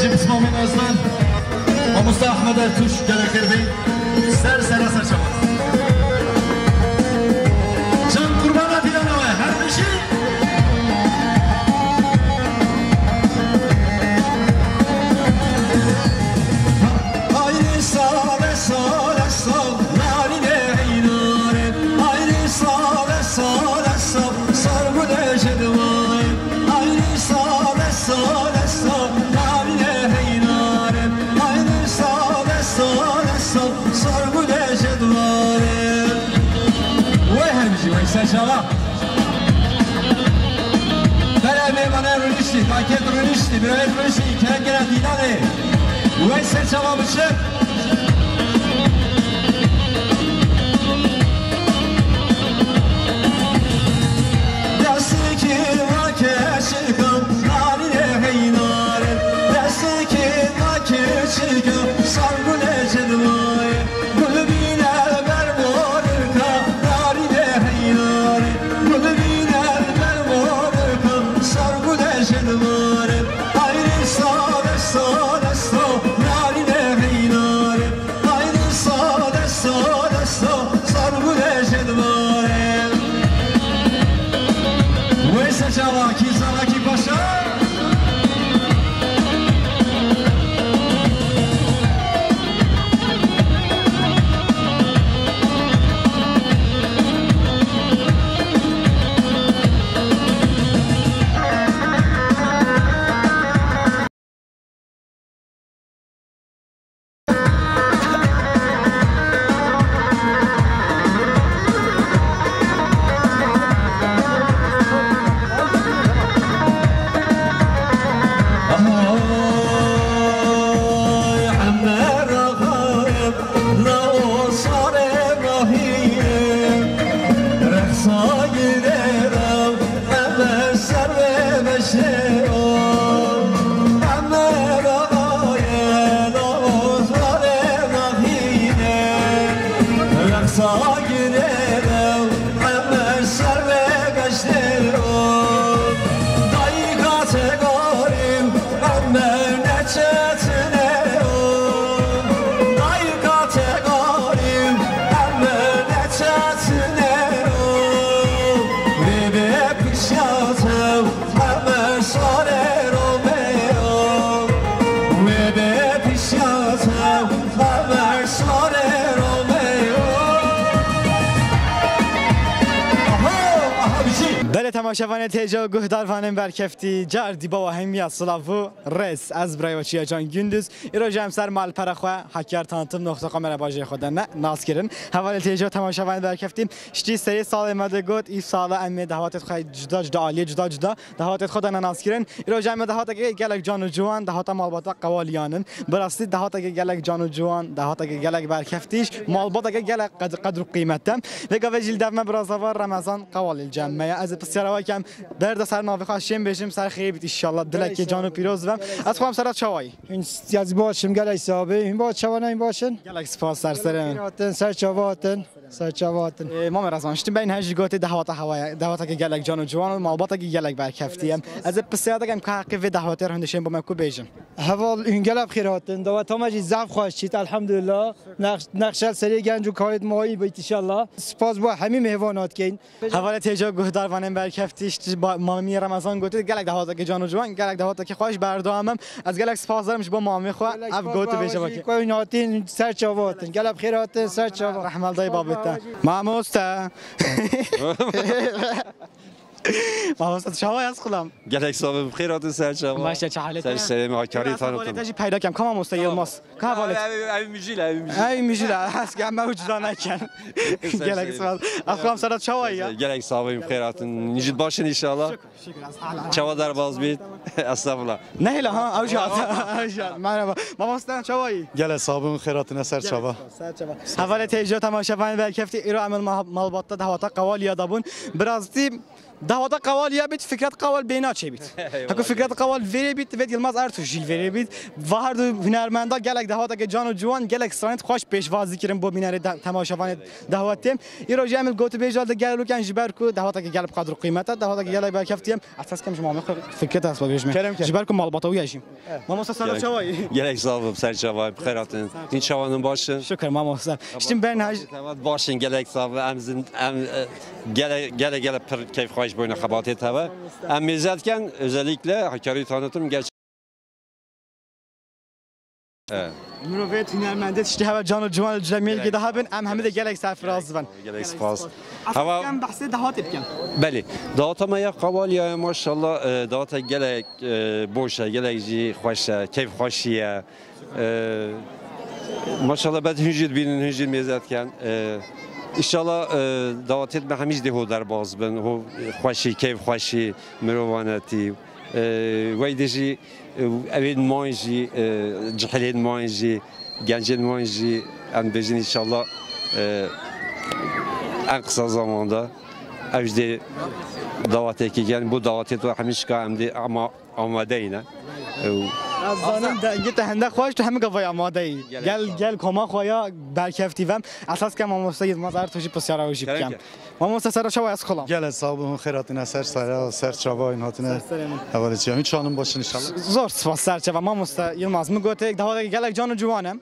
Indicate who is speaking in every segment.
Speaker 1: جبت مؤمن أزمان ومصطفى أحمد التوش قال كربي سر سر شباب جان قربانا ديانا هر شيء هاي سال سال سال نارينه هيناره هاي سال سال سال صار ولا جدواي هاي سال سال سال نارينه هيناره هاي سال سال سال صار ولا جدواي وين مشي وين سجلا بلا ميمانه رونشتي پاکت رونشتي برای رونشتي که گرد دیداره وين سجلا بشه
Speaker 2: تماشاوان تیجا گهداروانم برکفتی جردی با همی اصلاو رس از برایوچی جان گندوز ایروج هم سر مال پرخوا حکر تانتم نقطه کاملا باجی خودن نه ناز کردن حوال تیجا تماشاوان برکفتی شتی سری سال مده گفت این سال امی دهات خواهد جدا جدا عالی جدا جدا دهات خودن ناز کردن ایروج هم دهات گلک جان و جوان دهات مالبات قوالیانن براستی دهات گلک جان و جوان دهات گلک برکفتیش مالبات گلک قدر قیمتم و گاو جلد ما برازوار رمضان قوال الجمعه از بسیار کم برد سر ناوی خواهشیم بشیم سر خیلی بیت انشالله دلک جان و پیروز و از خودم سرات چوایی
Speaker 3: این از باشم گلک صاحبه این باش چوانه این باشن
Speaker 2: گلک سپاس سر سرم
Speaker 3: سر چواتن سر چواتن
Speaker 2: ما مرزانشتیم بین هجی گوته دهوات هوای دهوات که گلک جان و جوان و مالبات که گلک برکفتیم از بسیار کم که حقی و دهوات هندشیم با مکو بیشم
Speaker 3: حوال این گلک خیراتن دو تا ماجی زعف خواهشید الحمدلله نقشل سری گنج و کاید مایی بیت انشالله سپاس با همین مهوانات کین
Speaker 2: حوال تیجا گهداروانم برکفتیش با مامی رمضان گوته گلک دهوات که جان و جوان گلک دهوات که خواهش بردامم از گلک سپاس دارم با مامی خو اب گوته بیشه باکی
Speaker 3: کوی ناتین سر چواتن گلک خیراتن سر چوات
Speaker 2: رحم الله بابته ماموسته ماموسته شوای از خودم
Speaker 4: گلک صاحب خیرات سر شما
Speaker 2: باشه چه حالت
Speaker 4: سر سلام هاکاری تانتون
Speaker 2: تاجی پیدا کم کام ماموسته یلماس که حالت ای میجیل هست که ما وجود نکن گلک صاحب اخوام سرات شوای
Speaker 4: گلک صاحب خیرات نجید باشین ان شاء الله چوا در باز بید استغفرالله
Speaker 2: نه لا ها اوجات مرحبا ماموسته شوای
Speaker 5: گلک صاحب خیرات نسر چوا
Speaker 2: حوالت تیجا تماشاوان برکفتی ایرو عمل مالبات دهوات قوال یادبون برازتی دهوات قوال یا بیت فکرت قوال بینا چه بیت هکو فکرت قوال وری بیت وید یلماز ارتو جیل وری بیت و هر دو هنرمندا گلک دهوات که جان و جوان گلک سرانت خوش پیشوازی کردن با بینر تماشاوان دهواتیم ایرو جامل گوت بیجال ده گلو کن جبر کو دهوات که گلب قدر قیمت دهوات که گلک برکفتیم اساس کم شما فکرت اسباب رژیم جبر کو مالباتا و یاشیم ماموستا سلام چوایی
Speaker 4: گلک صاحب سر چوا بخیراتن این چوانم باشن
Speaker 2: شکر ماموستا iştim ben
Speaker 4: باشن گلک صاحب gele per keyif hoş boyuna kabahat hava. Am mezatken özellikle Hakkari tanıtım gerçekten
Speaker 2: مروفيت هنرمنده تشتي هوا جان الجمال الجميل كده هبن ام همه گلک صرف رازبن
Speaker 4: گلک سپاس
Speaker 2: هوا كم بحث دهات بكم
Speaker 4: بله داتا ya قوال ya maşallah data gelek boşa gelekci hoşa keyif hoşiye maşallah ben hücret mezatken İnşallah davet etme hamiz de hodar baz ben ho hoşi keyif hoşi merovanati ويدجي أبين مانجي جحلين مانجي جنجين مانجي أن بجين إن شاء الله en kısa zamanda evde davet yani bu daveti hamiz kamdi ama amadeyne
Speaker 2: زانم دنگت هنده خواهش تو همه گوای آماده ای گل کما خوایا برکفتی وم اساس که ما مستعد مازار توجی پسیارا وجی بکم ما مستعد شو از خلام
Speaker 5: گل صاحبون خیراتین سر سر چوا این هاتنه اول چی هیچ چانم باشه ان شاء الله
Speaker 2: زور سپاس سر چوا ما مستعد یلماز میگوته یک دهات گلک جان و جوانم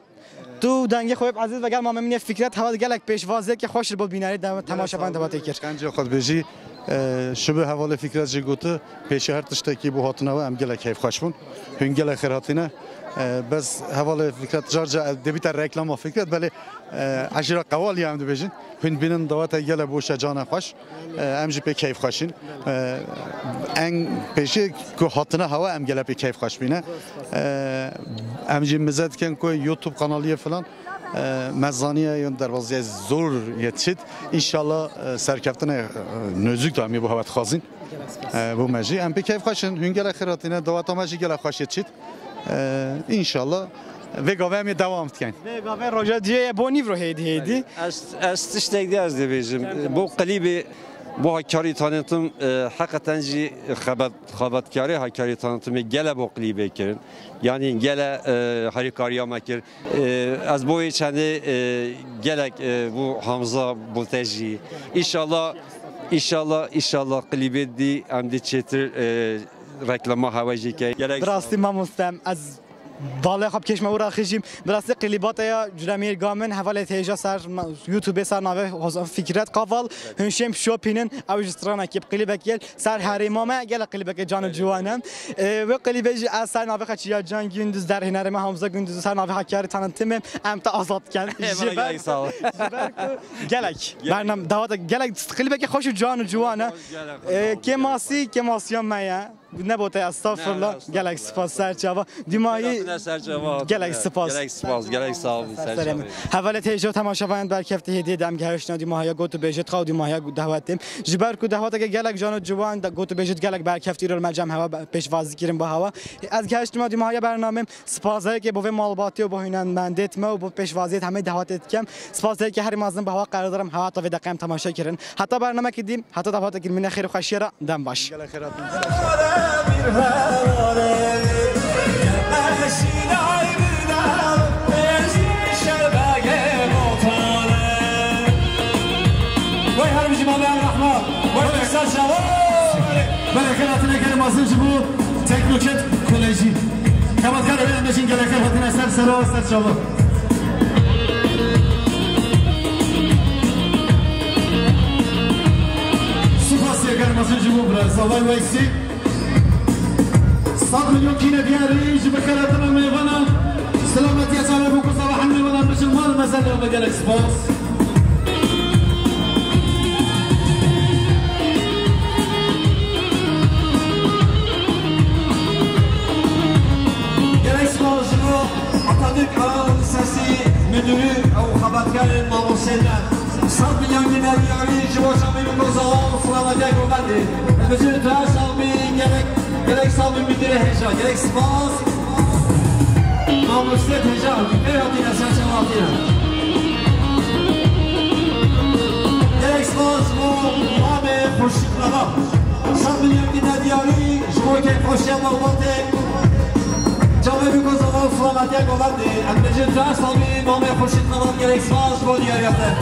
Speaker 2: تو دنگی خوب عزیز و گل ما من فکرت هوا گلک پیشوازه که خوش رو بیناری تماشا بند دهات کر
Speaker 5: کنج خود بجی شبه حواله فکرت جی گوته پیش هر تشتکی بو هاتنه و ام گلک کیف خوشبون هن گلک خیراتینه بس حواله فکرت جارجا دبیت رکلام فکرت بله عشرة قوالی هم دبیجین هن بینن دوات گل بوش جان خوش ام جی پی کیف خوشین ان پیشی کو هاتنه هوا ام گل پی کیف خوش بینه ام جی مزد کن کو یوتیوب کانالیه فلان مزانیه یا دروازه زور یتشید انشالله سرکفتن نزدیک دامی bu havat خازین bu مجی ام پی کیف خوشن هنگل خیراتینه دوات مجی گل خوش یتشید انشالله ve gavemi devam etken.
Speaker 2: Ve gaver roja diye bu nivro hedi.
Speaker 4: Est işte az diyeceğim. Bu klibi bu Hakkari tanıtım hakikaten ji xabatkari Hakkari tanıtımı gele bu klibi kirin. Yani gele harikariya mekir. Az bu içinde gelek bu Hamza Bulteji. İnşallah klibi di amdi çetir reklama havacı ki.
Speaker 2: Drastim mamustem az بالا خب کشم او را خشیم براستی قلیبات یا جرمیر گامن حواله تیجا سر یوتیوب سر نوه فکرت قوال هنشیم شوپینن او جسترانا کیب قلیبک گل سر هریمامه گل قلیبک جان جوانم و قلیبج از سر نوه خچیا جان gündüz در هنرم حمزه gündüz سر نوه حکاری tanıtım ام تا آزاد کن گلک برنامه دعوت گلک قلیبک خوش جان جوانه کماسیان مایا نبوده استغفرالله گلک سپاس سر جواب دیمایی گلک سپاس
Speaker 4: گلک سال
Speaker 2: حواله تیجا تماشاوند برکفته هدیه دم گهشنا دیماهیا گوتو بجت خو دیماهیا دعوتم جبر کو دعوت که گلک جان جوان گوتو بجت گلک برکفتی رو مجم هوا پیشوازی کردیم با هوا از گهشنا دیماهیا برنامه سپاسایی که بو مالباتی و بو هنرمندت ما و بو پیشوازیت همه دعوتت کم سپاسایی که هر مازن با هوا قرار دارم هوا تا دقیقاً تماشا کردن حتی برنامه کردیم حتی دعوت که من خیر خوشی را دم باش
Speaker 1: Melekatine kelimazın bu teknoket koleji. Kabatkar öğrenmesin gereken hatine ser sera ser çabuk. Sufasiye kelimazın bu biraz savay vaysi. 100 milyon kine diyarı jibakalatına meyvana. Selametiye sana bu kusa ve hamle olan Müslüman mesellerine gerek spas. müdürü o haberkarın mamusenler. 100 milyon dinar yani Cumhurbaşkanı Gozal Fırlanacak olmadı. Bütün Trabzon'un gerek savun müdürü heca, gerek spas. Mamuset heca, bir adıyla saçma adıyla. Gerek spas bu abi hoşçakalın. 100 milyon dinar yani Cumhurbaşkanı olmadı. جامعه گذار فلامتی گوانده انجام دست آمی مام خوشید نام گرک ساز بودی آیاته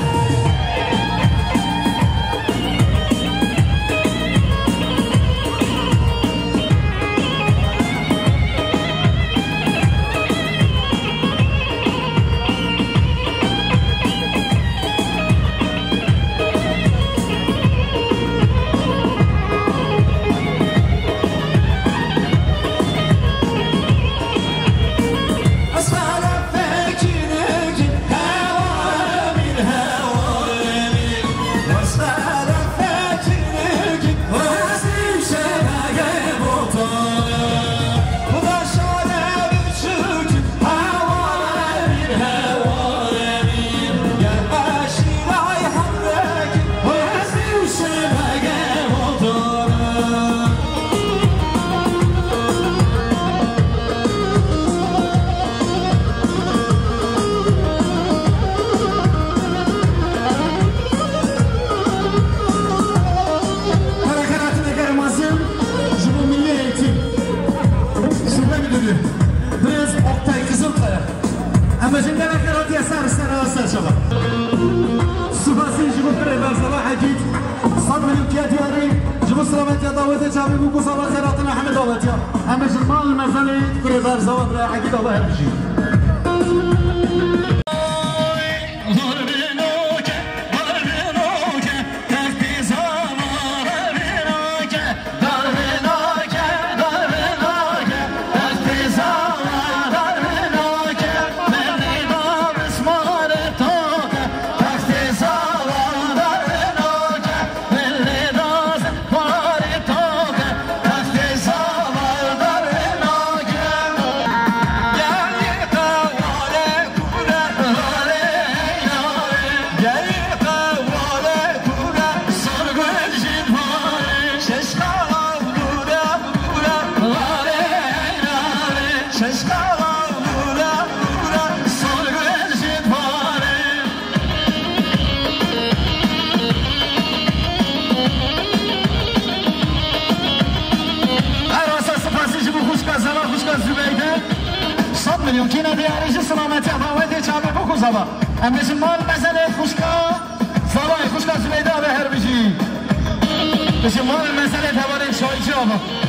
Speaker 1: 100 مليون كيدياري جبو سلامات يا داوود جابي بوكو صلاة خيراتنا حمد داوود يا أما جرمان المزالي كري دار زواد رايح أكيد الله يرجي
Speaker 6: ممكن دیاری سلامتی آبادی چابه بکو زبا. امیش مال مسئله خوشکا زبای خوشکا زمیده به هر بیشی. امیش مال مسئله توانه شایی چابه.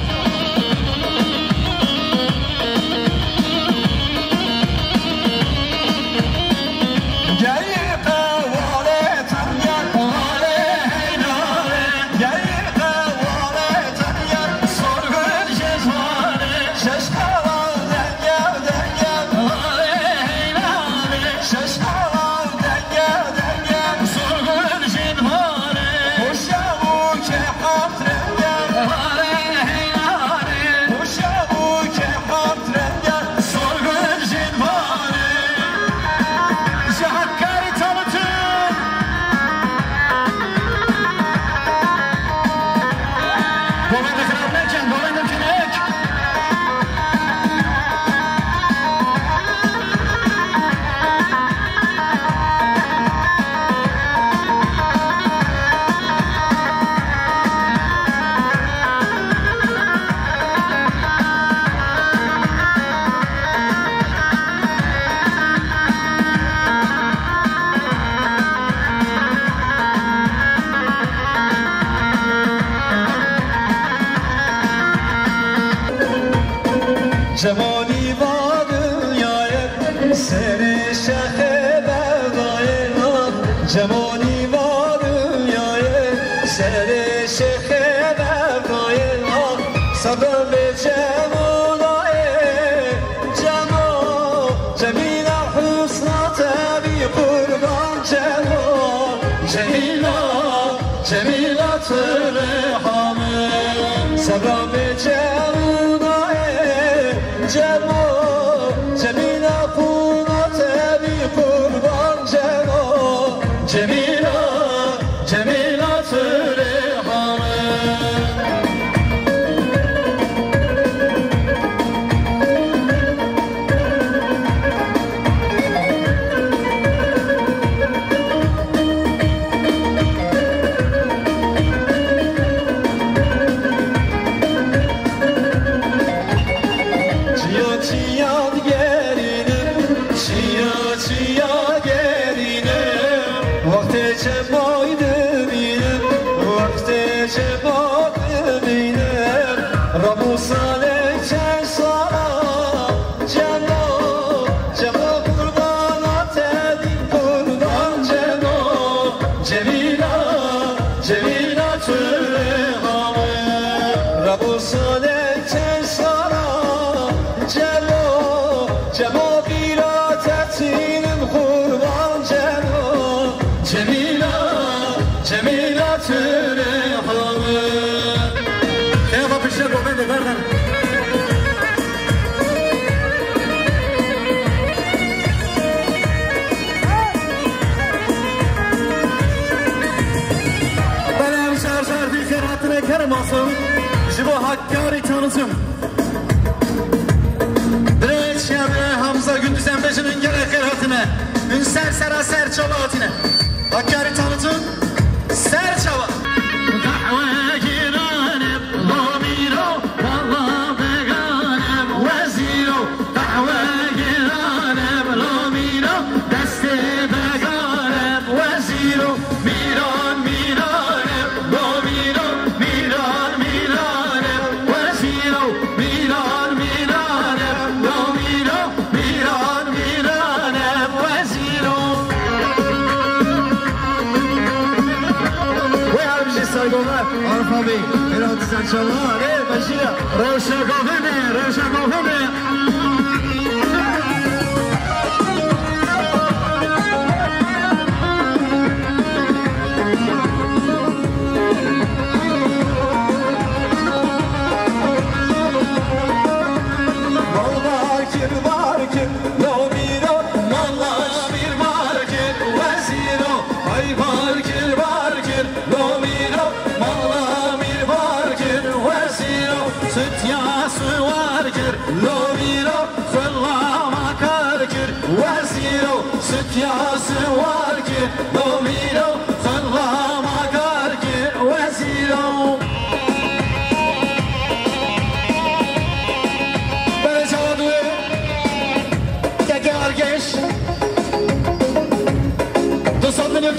Speaker 1: جوانی و دنیای سر شخ بردای جوانی و دنیای سر شخ بردای سبب جمالای جمال جمیل حسنات بی قربان جمال جمیلات رحمه سبب جمالای جمال جمیل قونات بی قربان جمال جمیلات رحمه جبو حکاری tanıtım Direk şemre Hamza Gündüzen Beşin'in gerek kıratine Ünser Seraser Çabatine Hakkari tanıtım Serçava Kahve giranib Domino Valla beganib Veziro Kahve giranib Domino Deste beganib Veziro Miran miranib Domino
Speaker 6: عرفابي إرادة سنشالله بشيرة روشا قوفني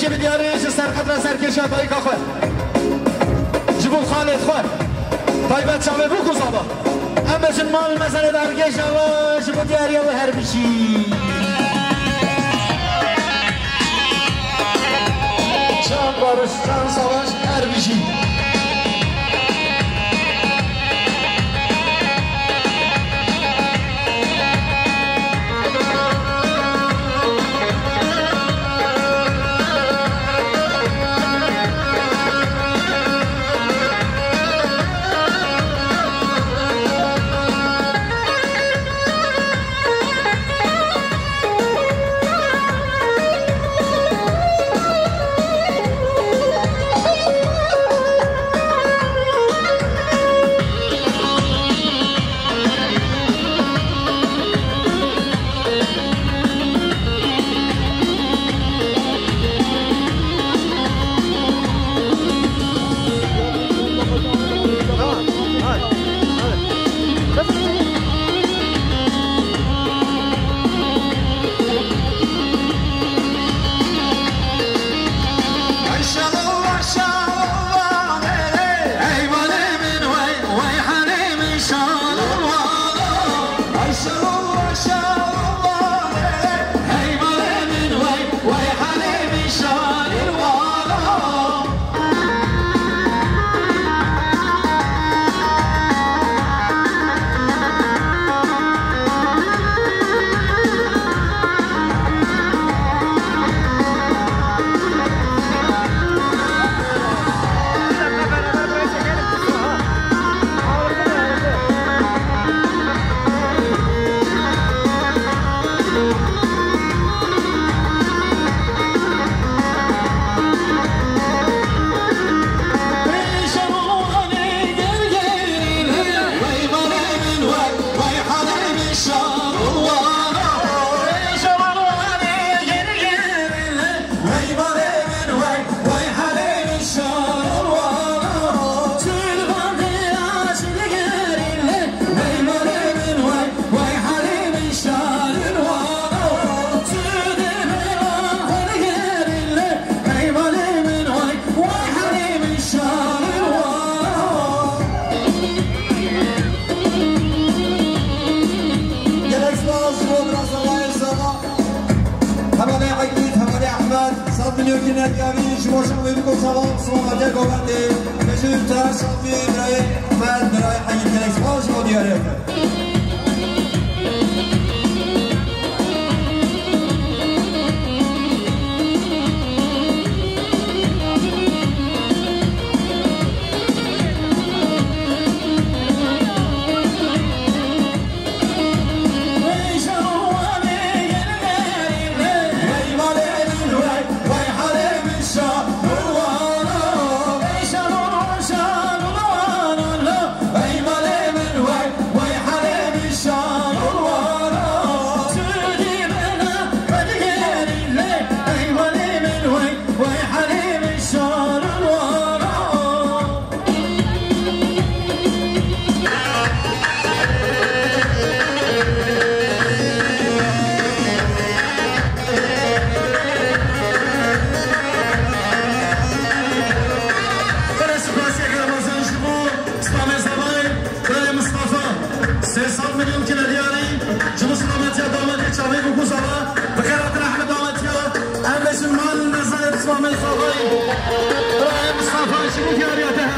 Speaker 1: که بیاره سرخط را سرکش تایکا خواه جبو خالد خواه تایبت شامه بو کسابا هم بشن مال مسئله درگش آوا جبو دیاری و هر بشی چند بارش چند سواش هر بشی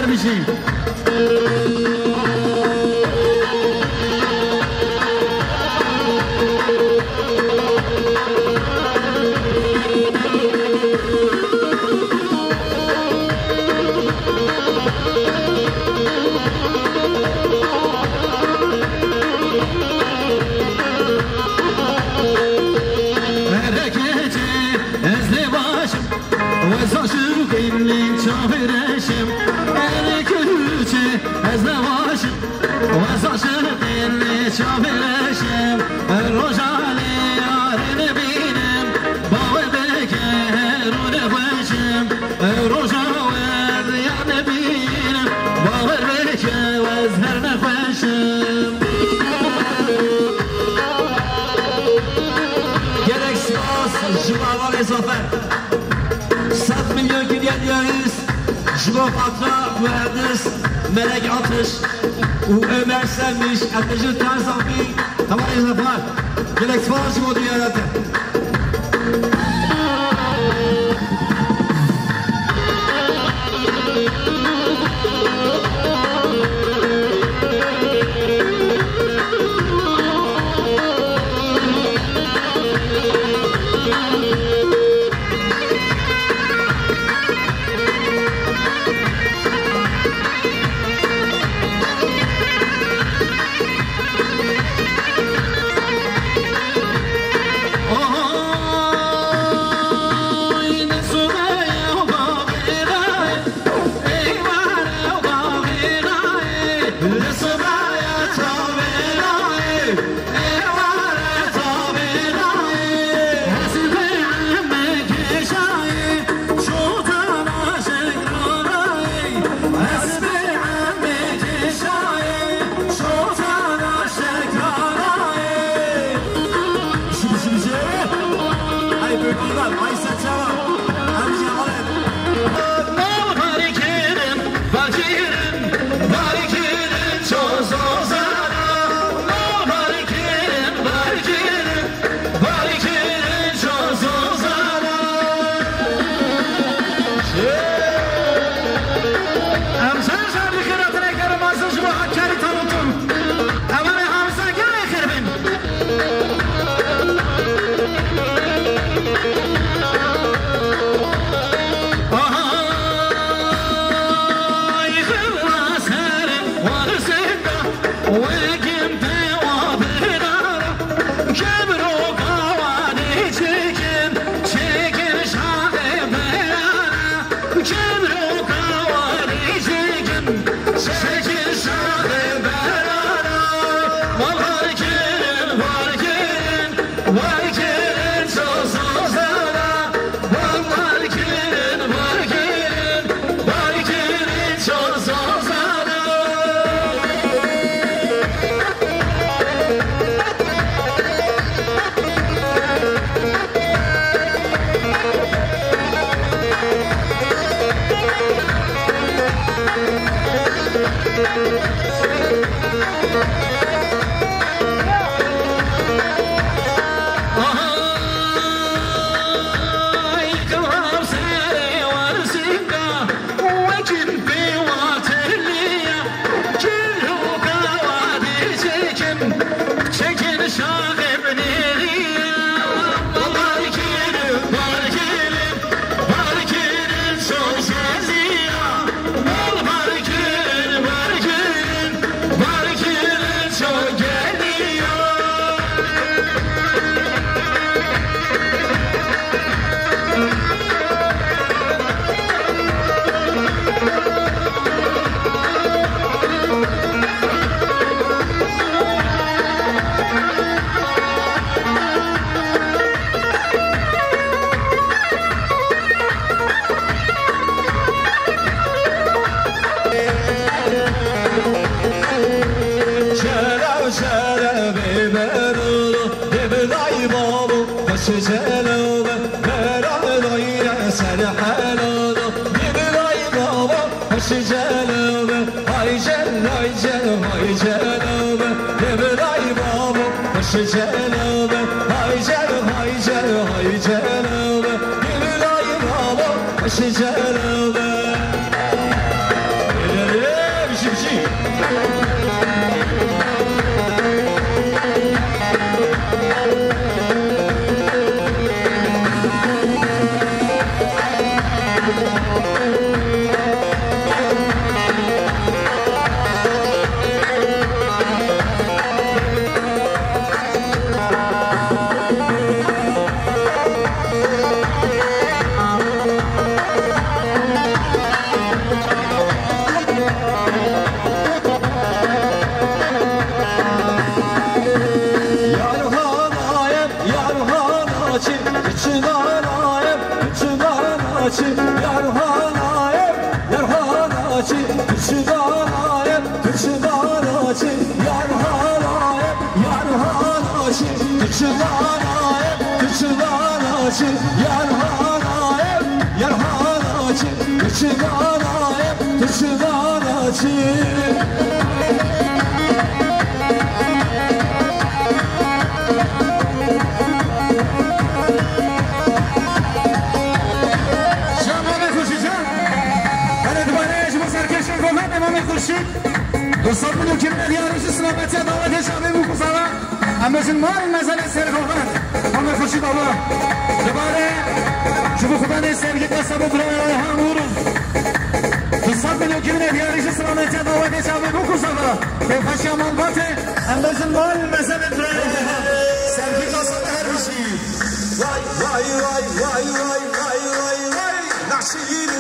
Speaker 6: هر بشی
Speaker 1: Melek Atış, Ömer Selmiş, Ateşi Tarzanbi, tamam izafar. Gelek sipariş modu yarattı.
Speaker 6: دوستان من که دیارش سلامتی دعوت شامل بکنم همشون مال مسئله سرگوهر همه خوشی بابا دوباره شما خدا نیستم که دست بدرای همون دوستان من که دیارش سلامتی دعوت شامل بکنم به خوشی مال باته همشون مال مسئله سرگی دست هر بشی وای وای وای وای وای وای وای وای نشید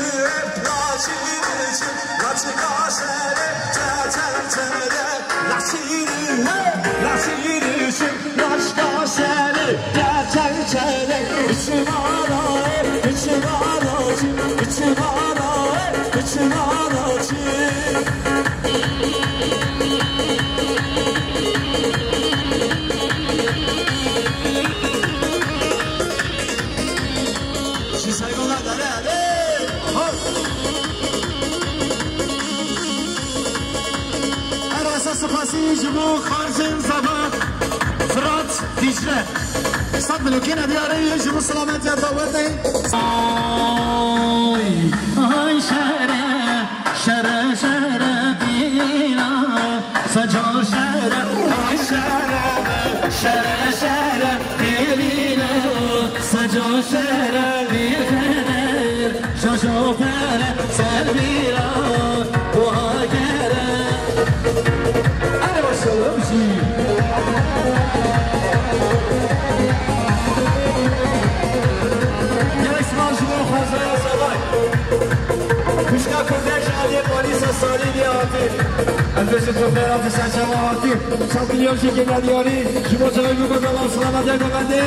Speaker 6: سپاسی جبو خارجین زبان فرات دیجره صد ملوکین دیاره جبو سلامتی دعوته آی شهره شهره شهره دینا سجا شهره آی شهره شهره شهره دینا سجا شهره بیخنر شاشو پره سربیرا بوهاگره البته توفیرات سنجماعاتی سامیلیون شکل ندیاری شما جایی بگذارم سلامت یک بنده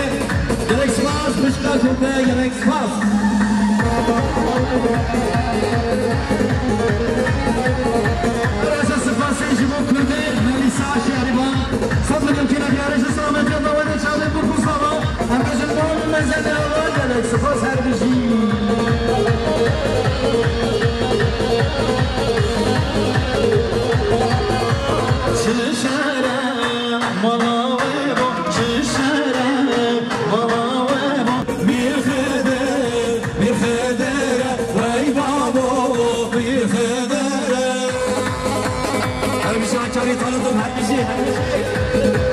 Speaker 6: گلکس باز بشکل کنده گلکس باز برای سپاسی شما کرده ملیسا شهریبان سامیلیون که ندیاری سلامت یک بنده چاله بخوزاما همه جنبان مزده آوان گلکس باز هر بشی Her bir şey tanıdım, her bir şey.